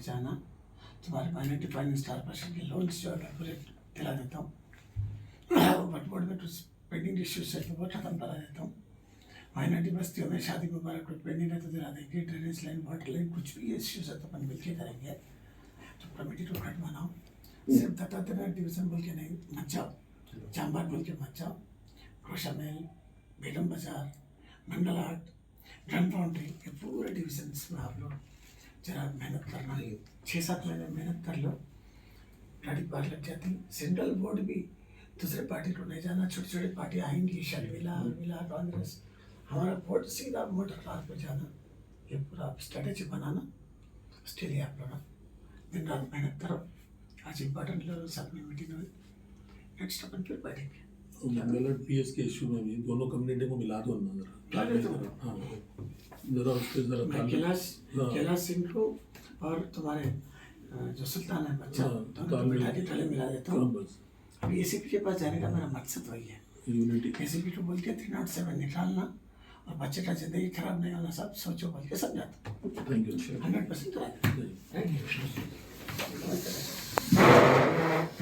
जाना, तुम्हारे minority finance corporation के लोन्स जो है मैं पूरे दिला देता हूँ, बट बोर्ड में कुछ पेंडिंग इश्यूज है तो वो खत्म करा देता हूँ। माइनॉरिटी बस्तियों में शादी मुबारक कुछ पेंडिंग है तो दिला देंगे, ड्रेनेज लाइन, वाटर लाइन, कुछ भी इश्यूज है तो अपन मिलके करेंगे। तो कमेटी को खट बनाओ, सिर्फ दत्तात्रेय डिवीजन बोल के नहीं मत जाओ, चांबार बोल के मत जाओ, क्रोशा महल, बेगम बाजार, मंडल हाट, ड्रम फाउंड्री, ये पूरे डिविजन्स में आप लोग जरा मेहनत करना, 6-7 महीने मेहनत कर लो, गाड़ी पार लग जाती। सिंगल वोट भी दूसरे पार्टी को नहीं जाना, छोटी छोटी पार्टी आएंगी, शर्मिला मिला कांग्रेस, हमारा वोट सीधा मोटर कार पे जाना। ये पूरा स्ट्रेटेजी बनाना, उसके लिए आप लोग दिन रात मेहनत करो। आज इम्पोर्टेंट लोग साथ में मीटिंग हुई, नेक्स्ट अपन फिर बैठेंगे। मंगलट पीएस के इशू में भी दोनों कम्युनिटी को मिला दो ना जरा। हाँ जरा उस पर जरा मैं कैलाश सिंह को और तुम्हारे जो सुल्तान है बच्चा दोनों को बिठा के गले मिला देता हूँ। अभी एसीपी के पास जाने का मेरा मकसद वही है, यूनिटी। एसीपी को बोल के 307 निकालना और बच्चे का जिंदगी खराब नहीं होना, सब सोचो बोल के समझाता हूँ। थैंक यू 100% करा।